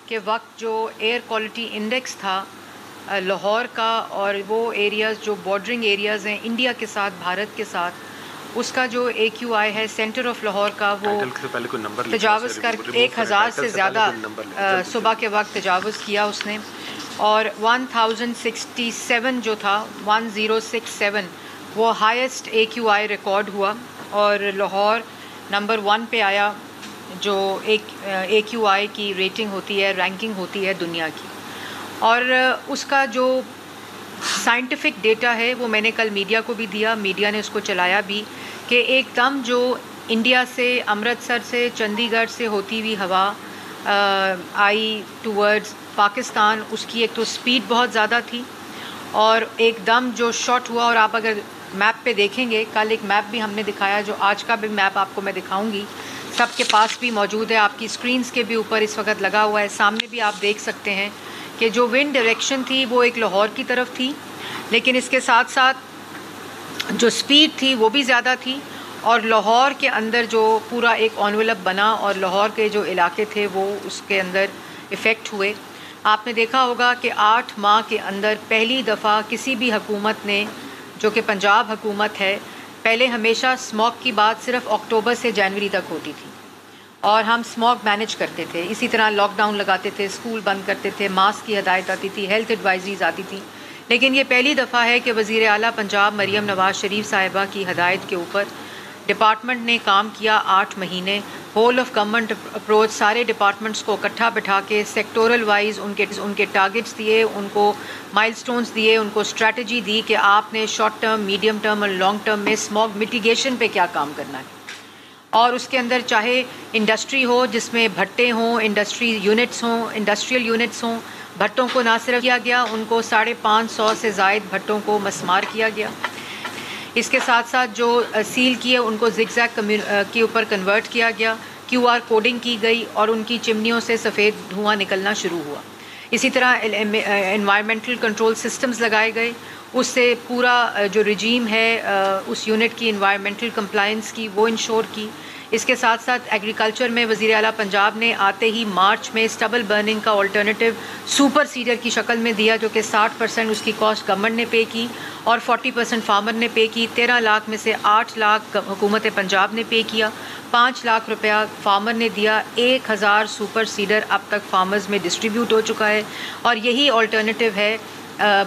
کے وقت جو ایئر کوالٹی انڈیکس تھا لاہور کا، اور وہ ایریاز جو بارڈرنگ ایریاز ہیں انڈیا کے ساتھ، بھارت کے ساتھ، اس کا جو AQI ہے سینٹر آف لاہور کا وہ تجاوز کر 1000 سے زیادہ صبح کے وقت تجاوز کیا اس نے، اور 1067 جو تھا 1067 وہ ہائیسٹ AQI ریکارڈ ہوا، اور لاہور نمبر 1 پہ آیا جو AQI کی ریٹنگ ہوتی ہے، رینکنگ ہوتی ہے دنیا کی۔ اور اس کا جو سائنٹیفک ڈیٹا ہے وہ میں نے کل میڈیا کو بھی دیا، میڈیا نے اس کو چلایا بھی، کہ ایک دم جو انڈیا سے، امرتسر سے، چندی گڑھ سے ہوتی ہوئی ہوا آئی ٹورڈز پاکستان، اس کی ایک تو سپیڈ بہت زیادہ تھی، اور ایک دم جو شاٹ ہوا، اور آپ اگر میپ پہ دیکھیں گے، کل ایک میپ بھی ہم نے دکھایا، جو آج کا بھی میپ آپ کو میں دکھاؤں گی، سب کے پاس بھی موجود ہے، آپ کی سکرینز کے بھی اوپر اس وقت لگا ہوا ہے، سامنے بھی آپ دیکھ سکتے ہیں کہ جو ونڈ ڈائریکشن تھی وہ ایک لاہور کی طرف تھی، لیکن اس کے ساتھ ساتھ جو سپیڈ تھی وہ بھی زیادہ تھی، اور لاہور کے اندر جو پورا ایک انویلپ بنا، اور لاہور کے جو علاقے تھے وہ اس کے اندر افیکٹ ہوئے۔ آپ نے دیکھا ہوگا کہ 8 ماہ کے اندر پہلی دفعہ کسی بھی حکومت نے، جو کہ پنجاب حکومت ہے، پہلے ہمیشہ اسموگ کی بات صرف اکتوبر سے جنوری تک ہوتی تھی، اور ہم اسموگ مینج کرتے تھے، اسی طرح لاک ڈاؤن لگاتے تھے، اسکول بند کرتے تھے، ماسک کی ہدایت آتی تھی، ہیلتھ ایڈوائزریز آتی تھی، لیکن یہ پہلی دفعہ ہے کہ وزیر اعلیٰ پنجاب مریم نواز شریف صاحبہ کی ہدایت کے اوپر ڈپارٹمنٹ نے کام کیا 8 مہینے، ہول آف گورنمنٹ اپروچ، سارے ڈپارٹمنٹس کو اکٹھا بٹھا کے سیکٹورل وائز ان کے ٹارگٹس دیے، ان کو مائل سٹونز دیے، ان کو اسٹریٹجی دی کہ آپ نے شارٹ ٹرم، میڈیم ٹرم اور لانگ ٹرم میں اسموگ میٹیگیشن پہ کیا کام کرنا ہے، اور اس کے اندر چاہے انڈسٹری ہو جس میں بھٹے ہوں، انڈسٹری یونٹس ہوں، انڈسٹریل یونٹس ہوں، بھٹوں کو نہ صرف کیا گیا، ان کو 550 سے زائد بھٹوں کو مسمار کیا گیا، اس کے ساتھ ساتھ جو سیل کیے ان کو زگ زیگ کے اوپر کنورٹ کیا گیا، QR کوڈنگ کی گئی، اور ان کی چمنیوں سے سفید دھواں نکلنا شروع ہوا۔ اسی طرح انوائرمنٹل کنٹرول سسٹمز لگائے گئے، اس سے پورا جو رجیم ہے اس یونٹ کی انوائرمنٹل کمپلائنس کی وہ انشور کی۔ اس کے ساتھ ساتھ ایگریکلچر میں وزیر اعلیٰ پنجاب نے آتے ہی مارچ میں اسٹبل برننگ کا آلٹرنیٹیو سپر سیڈر کی شکل میں دیا، جو کہ 60% اس کی کاسٹ گورنمنٹ نے پے کی اور 40% فارمر نے پے کی۔ 13 لاکھ میں سے 8 لاکھ حکومت پنجاب نے پے کیا، 5 لاکھ روپیہ فارمر نے دیا، 1000 سپر سیڈر اب تک فارمرز میں ڈسٹریبیوٹ ہو چکا ہے، اور یہی آلٹرنیٹیو ہے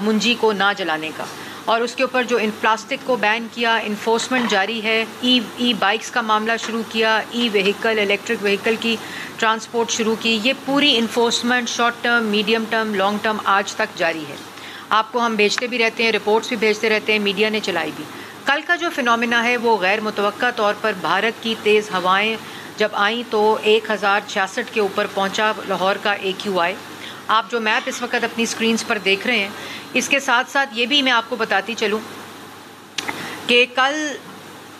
منجی کو نہ جلانے کا۔ اور اس کے اوپر جو پلاسٹک کو بین کیا، انفورسمنٹ جاری ہے، ای بائکس کا معاملہ شروع کیا، ای وہیکل، الیکٹرک وہیکل کی ٹرانسپورٹ شروع کی، یہ پوری enforcement short term, medium term, long term آج تک جاری ہے۔ آپ کو ہم بھیجتے بھی رہتے ہیں، رپورٹس بھی بھیجتے رہتے ہیں، میڈیا نے چلائی بھی۔ کل کا جو فنومینا ہے وہ غیر متوقع طور پر بھارت کی تیز ہوائیں جب آئیں تو 1066 کے اوپر پہنچا لاہور کا AQI۔ آپ جو میپ اس وقت اپنی سکرینز پر دیکھ رہے ہیں، اس کے ساتھ ساتھ یہ بھی میں آپ کو بتاتی چلوں کہ کل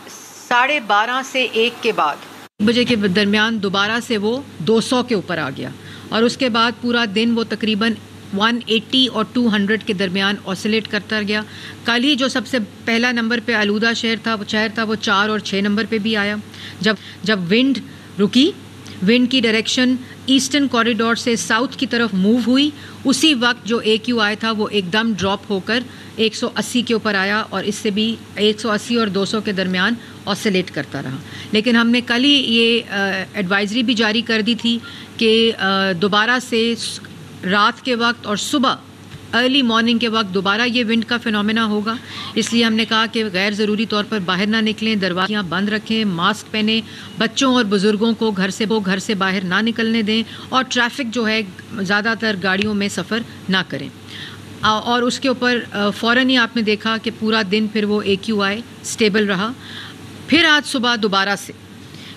12:30 سے 1 کے بعد 1 بجے کے درمیان دوبارہ سے وہ 200 کے اوپر آ گیا، اور اس کے بعد پورا دن وہ تقریباً 180 اور 200 کے درمیان آسیلیٹ کرتا گیا۔ کل ہی جو سب سے پہلا نمبر پہ آلودہ شہر تھا وہ 4 اور 6 نمبر پہ بھی آیا۔ جب ونڈ رکی، ونڈ کی ڈائریکشن ایسٹرن کوریڈور سے ساؤتھ کی طرف موو ہوئی، اسی وقت جو AQI تھا وہ ایک دم ڈراپ ہو کر 180 کے اوپر آیا، اور اس سے بھی 180 اور 200 کے درمیان آسیلیٹ کرتا رہا۔ لیکن ہم نے کل ہی یہ ایڈوائزری بھی جاری کر دی تھی کہ دوبارہ سے رات کے وقت اور صبح ارلی مارننگ کے وقت دوبارہ یہ ونڈ کا فنومینا ہوگا، اس لیے ہم نے کہا کہ غیر ضروری طور پر باہر نہ نکلیں، دروازیاں بند رکھیں، ماسک پہنیں، بچوں اور بزرگوں کو گھر سے باہر نہ نکلنے دیں، اور ٹریفک جو ہے زیادہ تر گاڑیوں میں سفر نہ کریں۔ اور اس کے اوپر فوراً ہی آپ نے دیکھا کہ پورا دن پھر وہ AQI اسٹیبل رہا۔ پھر آج صبح دوبارہ سے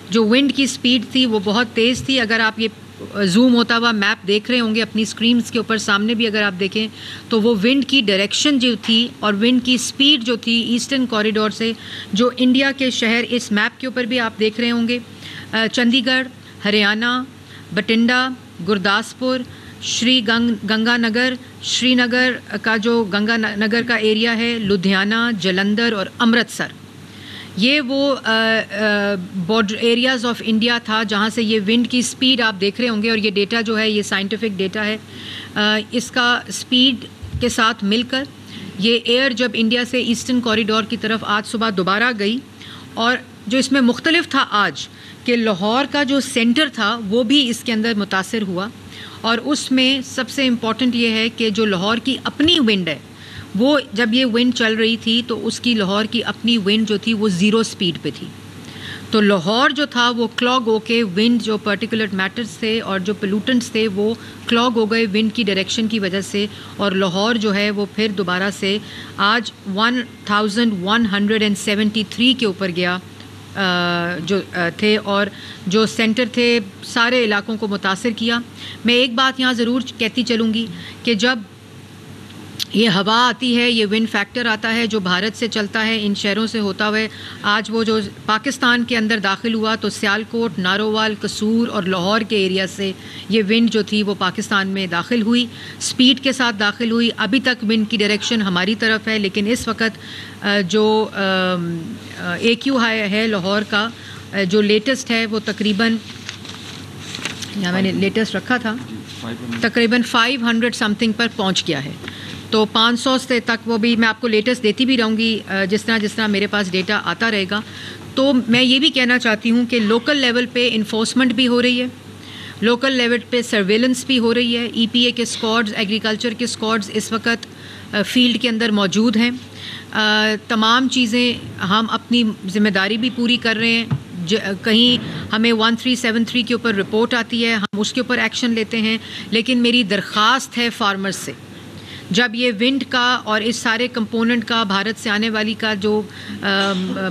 جو ونڈ کی سپیڈ تھی وہ بہت تیز تھی۔ اگر آپ یہ زوم ہوتا ہوا میپ دیکھ رہے ہوں گے اپنی سکرینز کے اوپر، سامنے بھی اگر آپ دیکھیں تو وہ ونڈ کی ڈائریکشن جو تھی اور ونڈ کی سپیڈ جو تھی ایسٹرن کوریڈور سے، جو انڈیا کے شہر اس میپ کے اوپر بھی آپ دیکھ رہے ہوں گے، چندی گڑھ، ہریانہ، بٹنڈا، گرداسپور، گنگا نگر، شری نگر کا جو گنگا نگر کا ایریا ہے، لدھیانہ، جلندھر اور امرتسر، یہ وہ بارڈر ایریاز آف انڈیا تھا جہاں سے یہ ونڈ کی سپیڈ آپ دیکھ رہے ہوں گے، اور یہ ڈیٹا جو ہے یہ سائنٹیفک ڈیٹا ہے. اس کا سپیڈ کے ساتھ مل کر یہ ایئر جب انڈیا سے ایسٹرن کوریڈور کی طرف آج صبح دوبارہ گئی، اور جو اس میں مختلف تھا آج کہ لاہور کا جو سینٹر تھا وہ بھی اس کے اندر متاثر ہوا، اور اس میں سب سے امپورٹنٹ یہ ہے کہ جو لاہور کی اپنی ونڈ ہے وہ جب یہ ونڈ چل رہی تھی تو اس کی لاہور کی اپنی ونڈ جو تھی وہ 0 سپیڈ پہ تھی. تو لاہور جو تھا وہ کلاگ ہو کے ونڈ جو پرٹیکولر میٹرز تھے اور جو پولوٹنٹس تھے وہ کلاگ ہو گئے ونڈ کی ڈائریکشن کی وجہ سے، اور لاہور جو ہے وہ پھر دوبارہ سے آج 1173 کے اوپر گیا جو تھے، اور جو سینٹر تھے سارے علاقوں کو متاثر کیا. میں ایک بات یہاں ضرور کہتی چلوں گی کہ جب یہ ہوا آتی ہے، یہ ونڈ فیکٹر آتا ہے جو بھارت سے چلتا ہے ان شہروں سے ہوتا ہوئے، آج وہ جو پاکستان کے اندر داخل ہوا تو سیالکوٹ، نارووال، قصور اور لاہور کے ایریا سے یہ ونڈ جو تھی وہ پاکستان میں داخل ہوئی، سپیڈ کے ساتھ داخل ہوئی. ابھی تک ونڈ کی ڈائریکشن ہماری طرف ہے، لیکن اس وقت جو اے کیو ہے لاہور کا جو لیٹسٹ ہے وہ تقریباً، یہاں میں نے لیٹسٹ رکھا تھا، تقریباً 500 سم تھنگ پر پہنچ گیا ہے. تو 500 سے تک وہ بھی میں آپ کو لیٹسٹ دیتی بھی رہوں گی جس طرح میرے پاس ڈیٹا آتا رہے گا. تو میں یہ بھی کہنا چاہتی ہوں کہ لوکل لیول پہ انفورسمنٹ بھی ہو رہی ہے، لوکل لیول پہ سرویلنس بھی ہو رہی ہے. ای پی اے کے اسکواڈز، ایگریکلچر کے اسکواڈز اس وقت فیلڈ کے اندر موجود ہیں. تمام چیزیں ہم اپنی ذمہ داری بھی پوری کر رہے ہیں. کہیں ہمیں 1373 کے اوپر رپورٹ آتی ہے، ہم اس کے اوپر ایکشن لیتے ہیں. لیکن میری درخواست ہے فارمرز سے، جب یہ ونڈ کا اور اس سارے کمپوننٹ کا بھارت سے آنے والی کا جو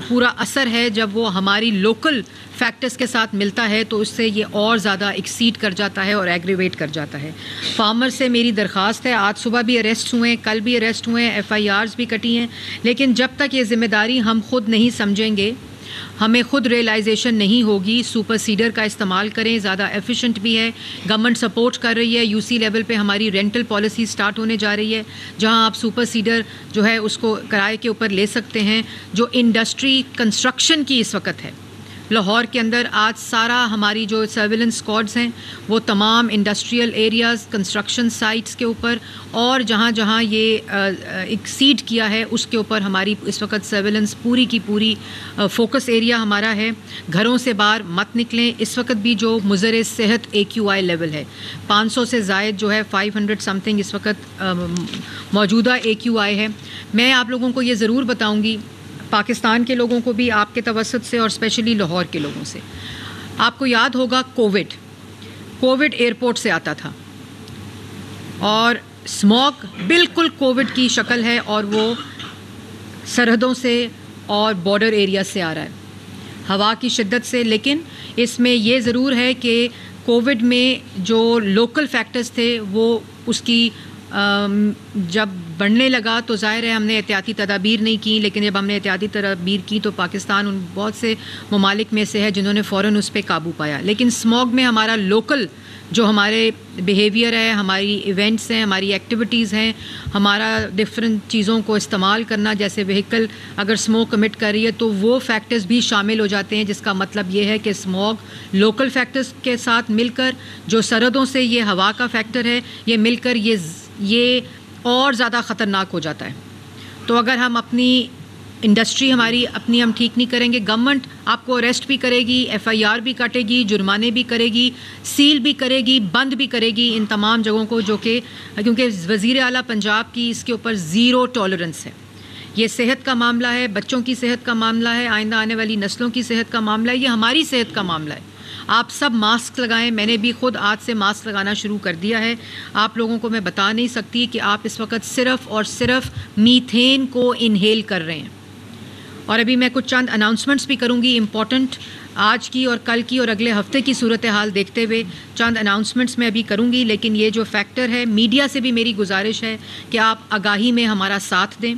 پورا اثر ہے، جب وہ ہماری لوکل فیکٹرز کے ساتھ ملتا ہے تو اس سے یہ اور زیادہ ایکسیڈ کر جاتا ہے اور ایگریویٹ کر جاتا ہے. فارمر سے میری درخواست ہے، آج صبح بھی اریسٹ ہوئے ہیں، کل بھی اریسٹ ہوئے ہیں، FIRs بھی کٹی ہیں، لیکن جب تک یہ ذمہ داری ہم خود نہیں سمجھیں گے، ہمیں خود ریئلائزیشن نہیں ہوگی. سپر سیڈر کا استعمال کریں، زیادہ ایفیشینٹ بھی ہے. گورنمنٹ سپورٹ کر رہی ہے. UC لیول پہ ہماری رینٹل پالیسی سٹارٹ ہونے جا رہی ہے جہاں آپ سپر سیڈر جو ہے اس کو کرائے کے اوپر لے سکتے ہیں. جو انڈسٹری کنسٹرکشن کی اس وقت ہے لاہور کے اندر، آج سارا ہماری جو سرویلنس اسکواڈز ہیں وہ تمام انڈسٹریل ایریاز، کنسٹرکشن سائٹس کے اوپر اور جہاں جہاں یہ ایکسیڈ کیا ہے اس کے اوپر ہماری اس وقت سرویلنس پوری کی پوری فوکس ایریا ہمارا ہے. گھروں سے باہر مت نکلیں. اس وقت بھی جو مضر صحت AQI لیول ہے 500 سے زائد جو ہے 500 سم تھنگ اس وقت موجودہ AQI ہے. میں آپ لوگوں کو یہ ضرور بتاؤں گی، پاکستان کے لوگوں کو بھی آپ کے توسط سے اور اسپیشلی لاہور کے لوگوں سے، آپ کو یاد ہوگا کووڈ ایئرپورٹ سے آتا تھا اور اسموگ بالکل کووڈ کی شکل ہے اور وہ سرحدوں سے اور بارڈر ایریا سے آ رہا ہے ہوا کی شدت سے. لیکن اس میں یہ ضرور ہے کہ کووڈ میں جو لوکل فیکٹرز تھے وہ اس کی جب بڑھنے لگا تو ظاہر ہے ہم نے احتیاطی تدابیر نہیں کی، لیکن جب ہم نے احتیاطی تدابیر کی تو پاکستان ان بہت سے ممالک میں سے ہے جنہوں نے فوراً اس پہ قابو پایا. لیکن اسموگ میں ہمارا لوکل جو ہمارے بیہیویئر ہے، ہماری ایونٹس ہیں، ہماری ایکٹیویٹیز ہیں، ہمارا ڈفرینٹ چیزوں کو استعمال کرنا، جیسے وہیکل اگر اسموک کمٹ کر رہی ہے تو وہ فیکٹرز بھی شامل ہو جاتے ہیں، جس کا مطلب یہ ہے کہ اسموگ لوکل فیکٹرز کے ساتھ مل کر جو سرحدوں سے یہ ہوا کا فیکٹر ہے یہ مل کر یہ اور زیادہ خطرناک ہو جاتا ہے. تو اگر ہم اپنی انڈسٹری ہماری اپنی ہم ٹھیک نہیں کریں گے، گورنمنٹ آپ کو اریسٹ بھی کرے گی، FIR بھی کاٹے گی، جرمانے بھی کرے گی، سیل بھی کرے گی، بند بھی کرے گی ان تمام جگہوں کو، جو کہ کیونکہ وزیر اعلیٰ پنجاب کی اس کے اوپر 0 ٹالرنس ہے. یہ صحت کا معاملہ ہے، بچوں کی صحت کا معاملہ ہے، آئندہ آنے والی نسلوں کی صحت کا معاملہ ہے، یہ ہماری صحت کا معاملہ ہے. آپ سب ماسک لگائیں. میں نے بھی خود آج سے ماسک لگانا شروع کر دیا ہے. آپ لوگوں کو میں بتا نہیں سکتی کہ آپ اس وقت صرف اور صرف میتھین کو انہیل کر رہے ہیں. اور ابھی میں کچھ چند اناؤنسمنٹس بھی کروں گی امپورٹنٹ، آج کی اور کل کی اور اگلے ہفتے کی صورتحال دیکھتے ہوئے چند اناؤنسمنٹس میں ابھی کروں گی. لیکن یہ جو فیکٹر ہے، میڈیا سے بھی میری گزارش ہے کہ آپ آگاہی میں ہمارا ساتھ دیں.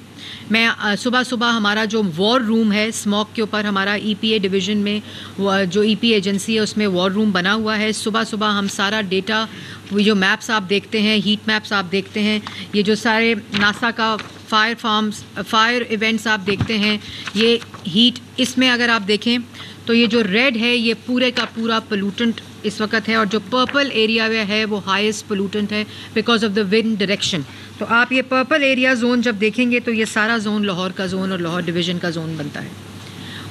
میں صبح ہمارا جو وار روم ہے اسموک کے اوپر، ہمارا EPA ڈویژن میں جو EPA ایجنسی ہے اس میں وار روم بنا ہوا ہے. صبح ہم سارا ڈیٹا، جو میپس آپ دیکھتے ہیں، ہیٹ میپس آپ دیکھتے ہیں، یہ جو سارے ناسا کا فائر ایونٹس آپ دیکھتے ہیں، یہ ہیٹ، اس میں اگر آپ دیکھیں تو یہ جو ریڈ ہے یہ پورے کا پورا پولوٹنٹ اس وقت ہے، اور جو پرپل ایریا ہے وہ ہائیسٹ پولوٹنٹ ہے because of the wind direction. تو آپ یہ پرپل ایریا زون جب دیکھیں گے تو یہ سارا زون لاہور کا زون اور لاہور ڈویژن کا زون بنتا ہے.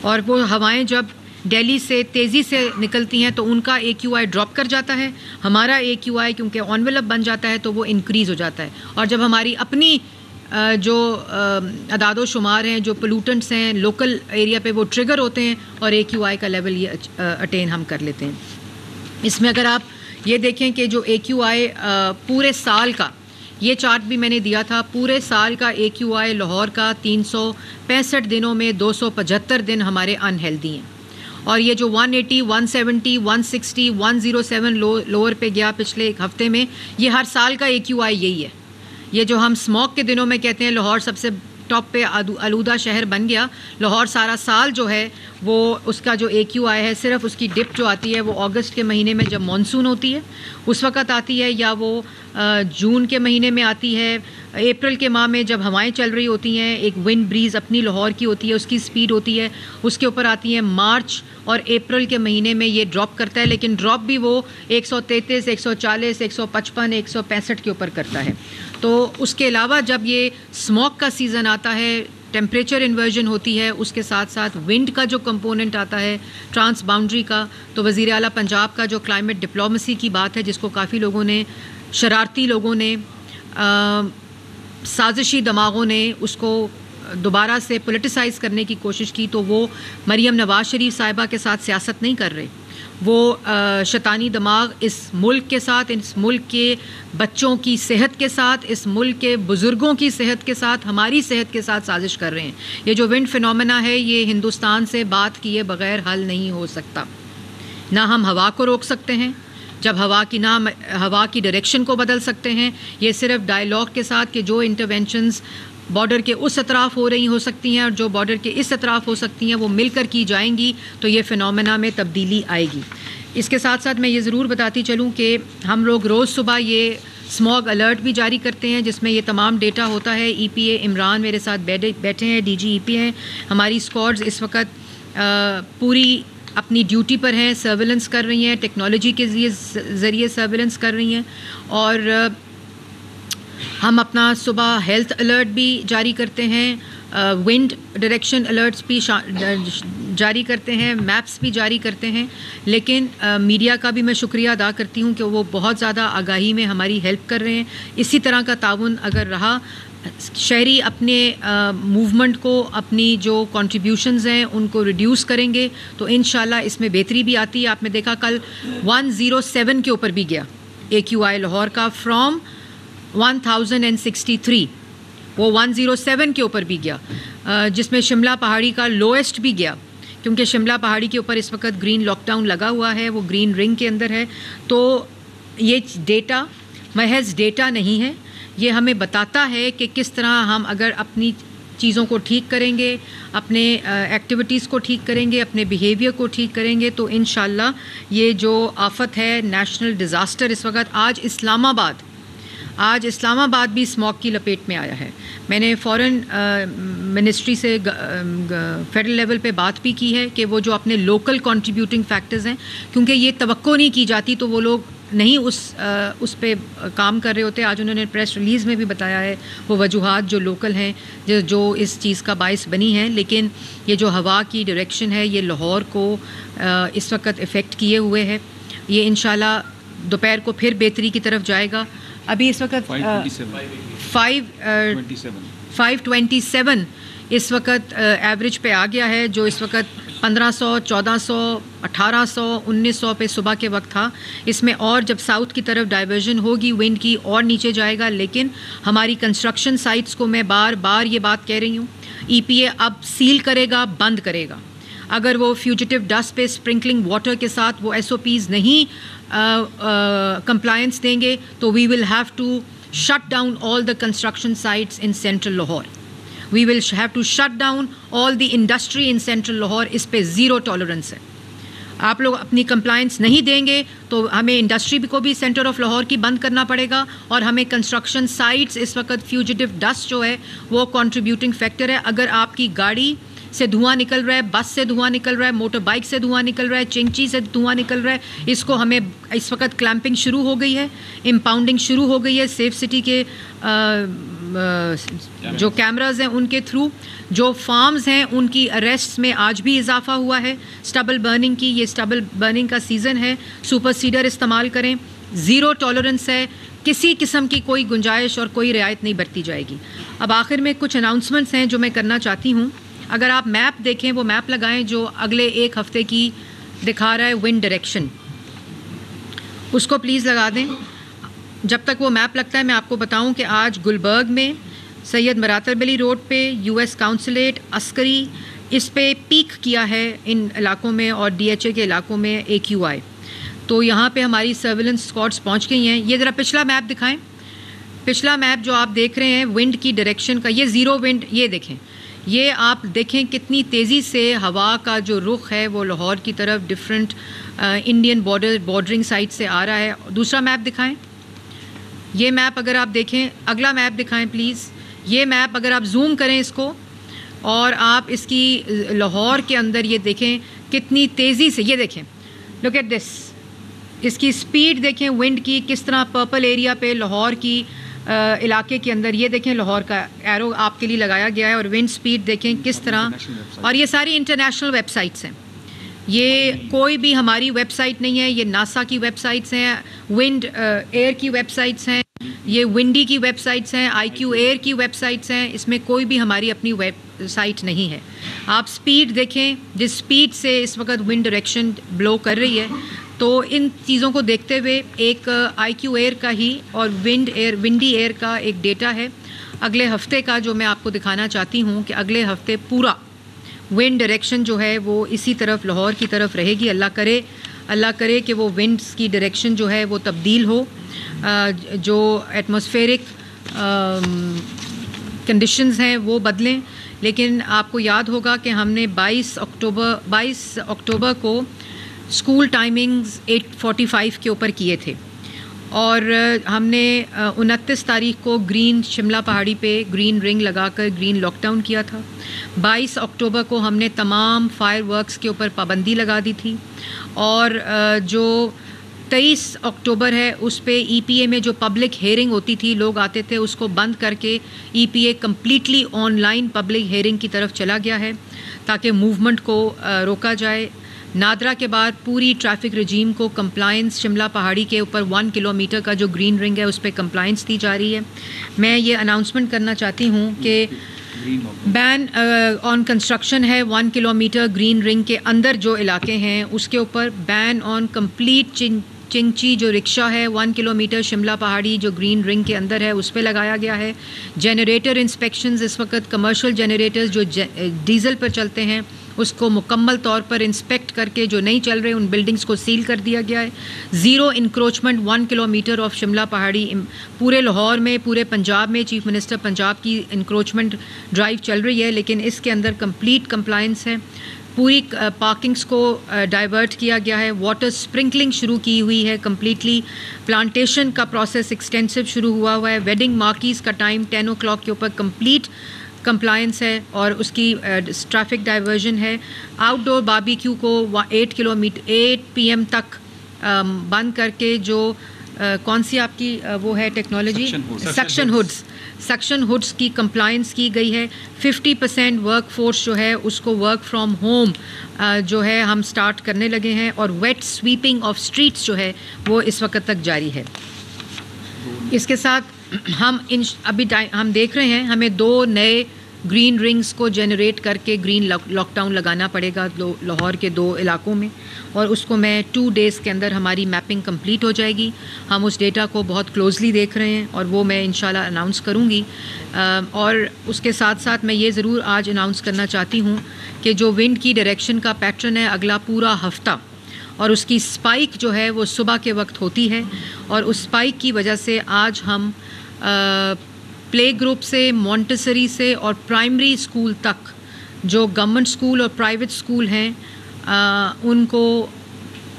اور وہ ہوائیں جب دہلی سے تیزی سے نکلتی ہیں تو ان کا AQI ڈراپ کر جاتا ہے، ہمارا AQI کیونکہ انویلپ بن جاتا ہے تو وہ انکریز ہو جاتا ہے. اور جب ہماری اپنی جو اعداد و شمار ہیں، جو پولوٹنٹس ہیں لوکل ایریا پہ، وہ ٹریگر ہوتے ہیں اور AQI کا لیول یہ اٹین ہم کر لیتے ہیں. اس میں اگر آپ یہ دیکھیں کہ جو AQI پورے سال کا، یہ چارٹ بھی میں نے دیا تھا، پورے سال کا AQI لاہور کا 365 دنوں میں 275 دن ہمارے ان ہیلدی ہیں. اور یہ جو 180 170 160 107 لوور پہ گیا پچھلے ایک ہفتے میں، یہ ہر سال کا AQI یہی ہے. یہ جو ہم اسموک کے دنوں میں کہتے ہیں لاہور سب سے ٹاپ پہ آلودہ شہر بن گیا، لاہور سارا سال جو ہے وہ اس کا جو AQI ہے، صرف اس کی ڈپ جو آتی ہے وہ اگست کے مہینے میں جب مانسون ہوتی ہے اس وقت آتی ہے، یا وہ جون کے مہینے میں آتی ہے، اپریل کے ماہ میں جب ہوائیں چل رہی ہوتی ہیں، ایک ونڈ بریز اپنی لاہور کی ہوتی ہے، اس کی سپیڈ ہوتی ہے، اس کے اوپر آتی ہیں. مارچ اور اپریل کے مہینے میں یہ ڈراپ کرتا ہے، لیکن ڈراپ بھی وہ 133 140 155 165 کے اوپر کرتا ہے. تو اس کے علاوہ جب یہ اسموک کا سیزن آتا ہے، ٹیمپریچر انورژن ہوتی ہے، اس کے ساتھ ساتھ ونڈ کا جو کمپوننٹ آتا ہے ٹرانس باؤنڈری کا، تو وزیر اعلیٰ پنجاب کا جو کلائمیٹ ڈپلومیسی کی بات ہے، جس کو کافی لوگوں نے، شرارتی لوگوں نے، سازشی دماغوں نے اس کو دوبارہ سے پولیٹیسائز کرنے کی کوشش کی، تو وہ مریم نواز شریف صاحبہ کے ساتھ سیاست نہیں کر رہے. وہ شیطانی دماغ اس ملک کے ساتھ، اس ملک کے بچوں کی صحت کے ساتھ، اس ملک کے بزرگوں کی صحت کے ساتھ، ہماری صحت کے ساتھ سازش کر رہے ہیں. یہ جو ونڈ فنومینا ہے یہ ہندوستان سے بات کیے بغیر حل نہیں ہو سکتا. نہ ہم ہوا کو روک سکتے ہیں، جب ہوا کی ڈائریکشن کو بدل سکتے ہیں، یہ صرف ڈائیلاگ کے ساتھ کہ جو انٹرونشنز بارڈر کے اس اطراف ہو رہی ہو سکتی ہیں اور جو بارڈر کے اس اطراف ہو سکتی ہیں وہ مل کر کی جائیں گی تو یہ فنومینا میں تبدیلی آئے گی. اس کے ساتھ ساتھ میں یہ ضرور بتاتی چلوں کہ ہم لوگ روز صبح یہ اسموگ الرٹ بھی جاری کرتے ہیں، جس میں یہ تمام ڈیٹا ہوتا ہے. EPA عمران میرے ساتھ بیٹھے ہیں، DG EP ہیں، ہماری اسکواڈز اس وقت پوری اپنی ڈیوٹی پر ہیں، سرویلنس کر رہی ہیں، ٹیکنالوجی کے ذریعے سرویلنس کر رہی ہیں. اور ہم اپنا صبح ہیلتھ الرٹ بھی جاری کرتے ہیں، ونڈ ڈائریکشن الرٹس بھی جاری کرتے ہیں، میپس بھی جاری کرتے ہیں. لیکن میڈیا کا بھی میں شکریہ ادا کرتی ہوں کہ وہ بہت زیادہ آگاہی میں ہماری ہیلپ کر رہے ہیں. اسی طرح کا تعاون اگر رہا، شہری اپنے موومنٹ کو، اپنی جو کنٹریبیوشنز ہیں ان کو ریڈیوس کریں گے تو انشاءاللہ اس میں بہتری بھی آتی ہے. آپ نے دیکھا کل 107 کے اوپر بھی گیا AQI لاہور کا، فرام 1063 وہ 107 کے اوپر بھی گیا، جس میں شملہ پہاڑی کا لوئسٹ بھی گیا، کیونکہ شملہ پہاڑی کے اوپر اس وقت گرین لاک ڈاؤن لگا ہوا ہے، وہ گرین رنگ کے اندر ہے. تو یہ ڈیٹا محض ڈیٹا نہیں ہے، یہ ہمیں بتاتا ہے کہ کس طرح ہم اگر اپنی چیزوں کو ٹھیک کریں گے، اپنے ایکٹیویٹیز کو ٹھیک کریں گے، اپنے بیہیویئر کو ٹھیک کریں گے تو انشاءاللہ یہ جو آفت ہے، نیشنل ڈیزاسٹر اس وقت، آج اسلام آباد بھی اسموگ کی لپیٹ میں آیا ہے. میں نے فورن منسٹری سے فیڈرل لیول پہ بات بھی کی ہے کہ وہ جو اپنے لوکل کنٹریبیوٹنگ فیکٹرز ہیں، کیونکہ یہ توقع نہیں کی جاتی تو وہ لوگ نہیں اس پہ کام کر رہے ہوتے. آج انہوں نے پریس ریلیز میں بھی بتایا ہے وہ وجوہات جو لوکل ہیں جو اس چیز کا باعث بنی ہیں. لیکن یہ جو ہوا کی ڈائریکشن ہے یہ لاہور کو اس وقت افیکٹ کیے ہوئے ہے. یہ انشاءاللہ دوپہر کو پھر بہتری کی طرف جائے گا. ابھی اس وقت 527 اس وقت ایوریج پہ آ گیا ہے، جو اس وقت 1500 1400 1800 1900 پہ صبح کے وقت تھا. اس میں اور جب ساؤتھ کی طرف ڈائیورژن ہوگی ونڈ کی اور نیچے جائے گا. لیکن ہماری کنسٹرکشن سائٹس کو میں بار بار یہ بات کہہ رہی ہوں، EPA اب سیل کرے گا، بند کرے گا. اگر وہ فیوجیٹو ڈسٹ پہ اسپرنکلنگ واٹر کے ساتھ وہ SOPs نہیں کمپلائنس دیں گے تو we will have to shut down all the construction sites in central Lahore. We will have to shut down all the industry in central Lahore. اس پہ زیرو ٹالرنس ہے. آپ لوگ اپنی کمپلائنس نہیں دیں گے تو ہمیں انڈسٹری کو بھی سینٹر آف لاہور کی بند کرنا پڑے گا, اور ہمیں کنسٹرکشن سائٹس اس وقت فیوجیٹو ڈسٹ جو ہے وہ کنٹریبیوٹنگ فیکٹر ہے. اگر آپ کی گاڑی سے دھواں نکل رہا ہے, بس سے دھواں نکل رہا ہے, موٹر بائک سے دھواں نکل رہا ہے, چنچی سے دھواں نکل رہا ہے, اس کو ہمیں اس وقت کلیمپنگ شروع ہو گئی ہے, امپاؤنڈنگ شروع ہو گئی ہے سیف سٹی کے جو کیمراز ہیں ان کے تھرو. جو فارمز ہیں ان کی اریسٹس میں آج بھی اضافہ ہوا ہے سٹبل برننگ کی. یہ سٹبل برننگ کا سیزن ہے, سپر سیڈر استعمال کریں, زیرو ٹالرنس ہے, کسی قسم کی کوئی گنجائش اور کوئی رعایت نہیں برتی جائے گی. اب آخر میں کچھ اناؤنسمنٹس ہیں جو میں کرنا چاہتی ہوں. اگر آپ میپ دیکھیں, وہ میپ لگائیں جو اگلے ایک ہفتے کی دکھا رہا ہے ونڈ ڈائریکشن, اس کو پلیز لگا دیں. جب تک وہ میپ لگتا ہے میں آپ کو بتاؤں کہ آج گلبرگ میں, سید مراتب علی روڈ پہ, یو ایس کاؤنسلیٹ, عسکری, اس پہ پیک کیا ہے ان علاقوں میں, اور ڈی ایچ اے کے علاقوں میں AQI. تو یہاں پہ ہماری سرویلنس اسکواڈس پہنچ گئی ہیں. یہ ذرا پچھلا میپ دکھائیں. پچھلا میپ جو آپ دیکھ رہے ہیں ونڈ کی ڈائریکشن کا, یہ زیرو ونڈ, یہ دیکھیں, یہ آپ دیکھیں کتنی تیزی سے ہوا کا جو رخ ہے وہ لاہور کی طرف ڈفرینٹ انڈین بارڈرنگ سائٹ سے آ رہا ہے. دوسرا میپ دکھائیں. یہ میپ اگر آپ دیکھیں, اگلا میپ دکھائیں پلیز. یہ میپ اگر آپ زوم کریں اس کو, اور آپ اس کی لاہور کے اندر یہ دیکھیں کتنی تیزی سے, یہ دیکھیں, لک ایٹ دس, اس کی سپیڈ دیکھیں ونڈ کی کس طرح پرپل ایریا پہ لاہور کی علاقے کے اندر, یہ دیکھیں لاہور کا ایرو آپ کے لیے لگایا گیا ہے, اور ونڈ سپیڈ دیکھیں کس طرح. اور یہ ساری انٹرنیشنل ویب سائٹس ہیں, یہ کوئی بھی ہماری ویب سائٹ نہیں ہے, یہ ناسا کی ویب سائٹس ہیں, ونڈ ایئر کی ویب سائٹس ہیں, یہ ونڈی کی ویب سائٹس ہیں, IQ ایئر کی ویب سائٹس ہیں. اس میں کوئی بھی ہماری اپنی ویب سائٹ نہیں ہے. آپ سپیڈ دیکھیں, جس سپیڈ سے اس وقت ونڈ ڈائریکشن بلو کر رہی ہے, تو ان چیزوں کو دیکھتے ہوئے ایک IQ ایئر کا ہی اور ونڈی ایئر کا ایک ڈیٹا ہے اگلے ہفتے کا, جو میں آپ کو دکھانا چاہتی ہوں کہ اگلے ہفتے پورا ونڈ ڈائریکشن جو ہے وہ اسی طرف لاہور کی طرف رہے گی. اللہ کرے کہ وہ ونڈس کی ڈائریکشن جو ہے وہ تبدیل ہو, جو ایٹماسفیرک کنڈیشنز ہیں وہ بدلیں. لیکن آپ کو یاد ہوگا کہ ہم نے 22 اکتوبر کو اسکول ٹائمنگز 8:45 کے اوپر کیے تھے, اور ہم نے 29 تاریخ کو گرین شملہ پہاڑی پہ گرین رنگ لگا کر گرین لاک ڈاؤن کیا تھا. 22 اکتوبر کو ہم نے تمام فائر ورکس کے اوپر پابندی لگا دی تھی, اور جو 23 اکتوبر ہے اس پہ EPA میں جو پبلک ہیئرنگ ہوتی تھی, لوگ آتے تھے, اس کو بند کر کے EPA completely on line public hearing کی طرف چلا گیا ہے تاکہ موومنٹ کو روکا جائے. نادرا کے بعد پوری ٹریفک رجیم کو کمپلائنس شملہ پہاڑی کے اوپر 1 کلومیٹر کا جو گرین رنگ ہے اس پہ کمپلائنس دی جا رہی ہے. میں یہ اناؤنسمنٹ کرنا چاہتی ہوں کہ بین آن کنسٹرکشن ہے 1 کلومیٹر گرین رنگ کے اندر جو علاقے ہیں اس کے اوپر. بین آن کمپلیٹ چنچی جو رکشہ ہے 1 کلومیٹر شملہ پہاڑی جو گرین رنگ کے اندر ہے اس پہ لگایا گیا ہے. جنریٹر انسپیکشنز, اس وقت کمرشل جنریٹرز جو ڈیزل پر چلتے ہیں اس کو مکمل طور پر انسپیکٹ کر کے جو نہیں چل رہے ان بلڈنگز کو سیل کر دیا گیا ہے. Zero encroachment 1 kilometre of Shimla پہاڑی. پورے لاہور میں, پورے پنجاب میں چیف منسٹر پنجاب کی انکروچمنٹ ڈرائیو چل رہی ہے, لیکن اس کے اندر کمپلیٹ کمپلائنس ہے. پوری پارکنگز کو ڈائیورٹ کیا گیا ہے. واٹر اسپرنکلنگ شروع کی ہوئی ہے کمپلیٹلی. پلانٹیشن کا پروسیس ایکسٹینسو شروع ہوا ہے. ویڈنگ مارکیز کا ٹائم 10 o'clock کے اوپر کمپلیٹ کمپلائنس ہے, اور اس کی ٹریفک ڈائیورژن ہے. آؤٹ ڈور باربیکیو کو 8 PM تک بند کر کے, جو کون سی آپ کی وہ ہے ٹیکنالوجی, سکشن ہوڈز کی کمپلائنس کی گئی ہے. 50% ورک فورس جو ہے اس کو ورک فرام ہوم جو ہے ہم سٹارٹ کرنے لگے ہیں, اور ویٹ سویپنگ آف اسٹریٹس جو ہے وہ اس وقت تک جاری ہے. اس کے ساتھ ہم ابھی ہم دیکھ رہے ہیں ہمیں 2 نئے گرین رنگز کو جنریٹ کر کے گرین لاک ڈاؤن لگانا پڑے گا لاہور کے 2 علاقوں میں, اور اس کو میں 2 days کے اندر ہماری میپنگ کمپلیٹ ہو جائے گی. ہم اس ڈیٹا کو بہت کلوزلی دیکھ رہے ہیں, اور وہ میں انشاءاللہ اناؤنس کروں گی. اور اس کے ساتھ ساتھ میں یہ ضرور آج اناؤنس کرنا چاہتی ہوں کہ جو ونڈ کی ڈائریکشن کا پیٹرن ہے اگلا پورا ہفتہ, اور اس کی سپائک جو ہے وہ صبح کے وقت ہوتی ہے, اور اس سپائک کی وجہ سے آج ہم پلے گروپ سے, مونٹیسری سے اور پرائمری اسکول تک جو گورنمنٹ اسکول اور پرائیویٹ اسکول ہیں ان کو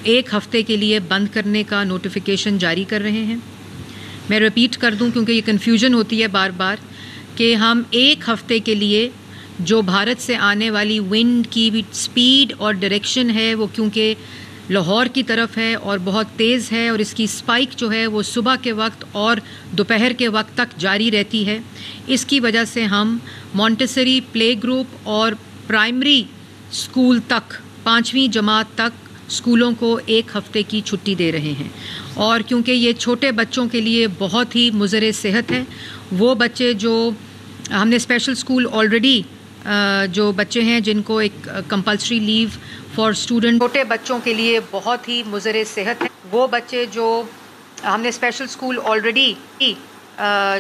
1 ہفتے کے لیے بند کرنے کا نوٹیفیکیشن جاری کر رہے ہیں۔ میں ریپیٹ کر دوں کیونکہ یہ کنفیوژن ہوتی ہے بار بار کہ ہم 1 ہفتے کے لیے جو بھارت سے آنے والی ونڈ کی سپیڈ اور ڈائریکشن ہے وہ کیونکہ لاہور کی طرف ہے اور بہت تیز ہے اور اس کی سپائک جو ہے وہ صبح کے وقت اور دوپہر کے وقت تک جاری رہتی ہے، اس کی وجہ سے ہم مونٹیسری پلے گروپ اور پرائمری اسکول تک 5ویں جماعت تک اسکولوں کو 1 ہفتے کی چھٹی دے رہے ہیں۔ اور کیونکہ یہ چھوٹے بچوں کے لیے بہت ہی مضر صحت ہے، وہ بچے جو ہم نے اسپیشل اسکول آلریڈی جو بچے ہیں جن کو ایک کمپلسری لیو فار اسٹوڈنٹ، چھوٹے بچوں کے لیے بہت ہی مضر صحت ہے، وہ بچے جو ہم نے اسپیشل اسکول آلریڈی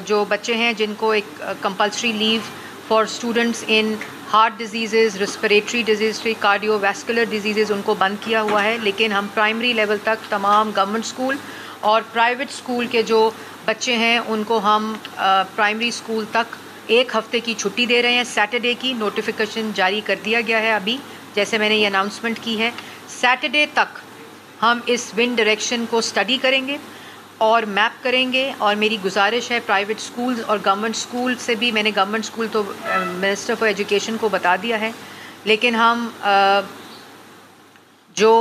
جو بچے ہیں جن کو ایک compulsory leave for students in heart diseases, respiratory disease, cardiovascular diseases ان کو بند کیا ہوا ہے، لیکن ہم پرائمری لیول تک تمام گورنمنٹ اسکول اور پرائیویٹ اسکول کے جو بچے ہیں ان کو ہم پرائمری اسکول تک 1 ہفتے کی چھٹی دے رہے ہیں۔ سیٹرڈے کی نوٹیفیکیشن جاری کر دیا گیا ہے ابھی، جیسے میں نے یہ اناؤنسمنٹ کی ہے۔ سیٹرڈے تک ہم اس ونڈ ڈائریکشن کو اسٹڈی کریں گے اور میپ کریں گے، اور میری گزارش ہے پرائیویٹ اسکولز اور گورنمنٹ اسکول سے بھی، میں نے گورنمنٹ اسکول تو منسٹر فار ایجوکیشن کو بتا دیا ہے، لیکن ہم جو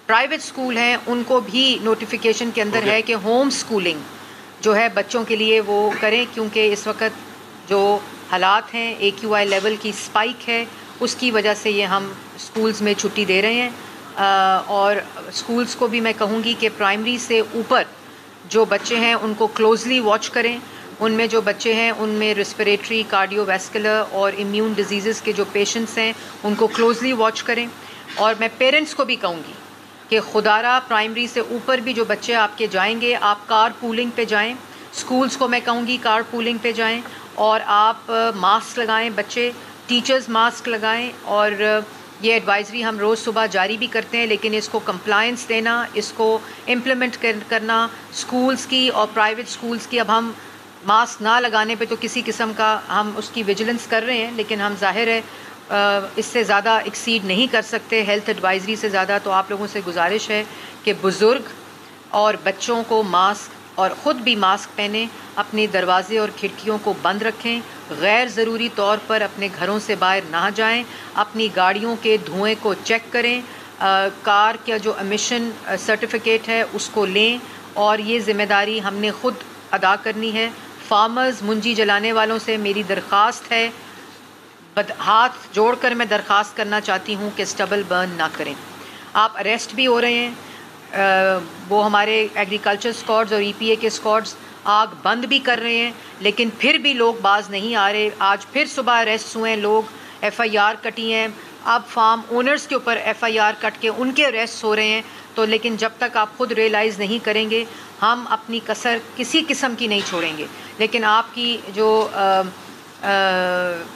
پرائیویٹ اسکول ہیں ان کو بھی نوٹیفیکیشن کے اندر ہے کہ ہوم اسکولنگ جو ہے بچوں کے لیے وہ کریں، کیونکہ اس وقت جو حالات ہیں AQI لیول کی سپائک ہے، اس کی وجہ سے یہ ہم اسکولز میں چھٹی دے رہے ہیں۔ اور اسکولز کو بھی میں کہوں گی کہ پرائمری سے اوپر جو بچے ہیں ان کو کلوزلی واچ کریں، ان میں جو بچے ہیں ان میں ریسپریٹری، کارڈیو ویسکولر اور امیون ڈیزیزز کے جو پیشنٹس ہیں ان کو کلوزلی واچ کریں۔ اور میں پیرنٹس کو بھی کہوں گی کہ خدارہ پرائمری سے اوپر بھی جو بچے آپ کے جائیں گے، آپ کار پولنگ پہ جائیں، اسکولز کو میں کہوں گی کار پولنگ پہ جائیں، اور آپ ماسک لگائیں، بچے ٹیچرز ماسک لگائیں، اور یہ ایڈوائزری ہم روز صبح جاری بھی کرتے ہیں، لیکن اس کو کمپلائنس دینا، اس کو امپلیمنٹ کرنا اسکولز کی اور پرائیویٹ اسکولز کی۔ اب ہم ماسک نہ لگانے پہ تو کسی قسم کا ہم اس کی ویجیلنس کر رہے ہیں، لیکن ہم ظاہر ہے اس سے زیادہ ایکسیڈ نہیں کر سکتے، ہیلتھ ایڈوائزری سے زیادہ۔ تو آپ لوگوں سے گزارش ہے کہ بزرگ اور بچوں کو ماسک اور خود بھی ماسک پہنیں، اپنے دروازے اور کھڑکیوں کو بند رکھیں، غیر ضروری طور پر اپنے گھروں سے باہر نہ جائیں، اپنی گاڑیوں کے دھوئیں کو چیک کریں، کار کا جو امیشن سرٹیفکیٹ ہے اس کو لیں، اور یہ ذمہ داری ہم نے خود ادا کرنی ہے۔ فارمرز، منجی جلانے والوں سے میری درخواست ہے، ہاتھ جوڑ کر میں درخواست کرنا چاہتی ہوں کہ اسٹبل برن نہ کریں۔ آپ اریسٹ بھی ہو رہے ہیں، وہ ہمارے ایگریکلچر اسکواڈز اور EPA کے اسکواڈز آگ بند بھی کر رہے ہیں، لیکن پھر بھی لوگ باز نہیں آ رہے۔ آج پھر صبح اریسٹ ہوئے ہیں لوگ، FIR کٹی ہیں، اب فارم اونرز کے اوپر FIR کٹ کے ان کے اریسٹ ہو رہے ہیں۔ تو لیکن جب تک آپ خود ریئلائز نہیں کریں گے، ہم اپنی کسر کسی قسم کی نہیں چھوڑیں گے، لیکن آپ کی جو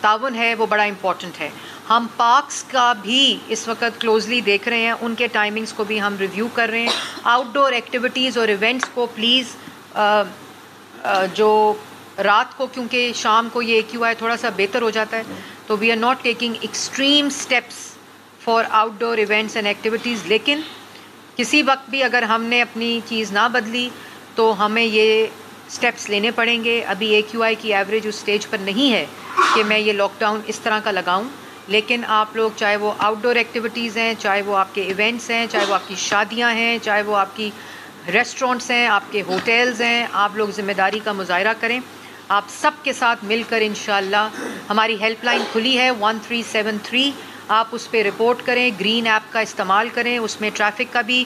تعاون ہے وہ بڑا امپورٹنٹ ہے۔ ہم پارکس کا بھی اس وقت کلوزلی دیکھ رہے ہیں، ان کے ٹائمنگز کو بھی ہم ریویو کر رہے ہیں۔ آؤٹ ڈور ایکٹیویٹیز اور ایونٹس کو پلیز جو رات کو، کیونکہ شام کو یہ AQI تھوڑا سا بہتر ہو جاتا ہے، تو we are not taking extreme steps for outdoor events and activities, لیکن کسی وقت بھی اگر ہم نے اپنی چیز نہ بدلی تو ہمیں یہ اسٹیپس لینے پڑیں گے۔ ابھی AQI کی ایوریج اس سٹیج پر نہیں ہے کہ میں یہ لاک ڈاؤن اس طرح کا لگاؤں، لیکن آپ لوگ چاہے وہ آؤٹ ڈور ایکٹیویٹیز ہیں، چاہے وہ آپ کے ایونٹس ہیں، چاہے وہ آپ کی شادیاں ہیں، چاہے وہ آپ کی ریسٹورنٹس ہیں، آپ کے ہوٹلز ہیں، آپ لوگ ذمہ داری کا مظاہرہ کریں۔ آپ سب کے ساتھ مل کر انشاءاللہ، ہماری ہیلپ لائن کھلی ہے 1373، آپ اس پہ رپورٹ کریں، گرین ایپ کا استعمال کریں، اس میں ٹریفک کا بھی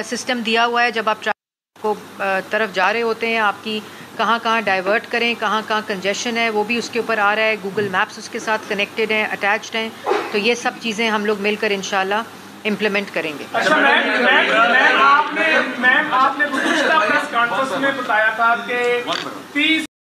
سسٹم دیا ہوا ہے، جب آپ ٹریفک کو طرف جا رہے ہوتے ہیں آپ کی کہاں کہاں ڈائیورٹ کریں، کہاں کہاں کنجیشن ہے، وہ بھی اس کے اوپر آ رہا ہے، گوگل میپس اس کے ساتھ کنیکٹڈ ہیں، اٹیچڈ ہیں، تو یہ سب چیزیں ہم لوگ مل کر انشاءاللہ امپلیمنٹ کریں گے۔ اچھا میم، آپ نے گزشتہ پریس کانفرنس میں بتایا تھا کہ 30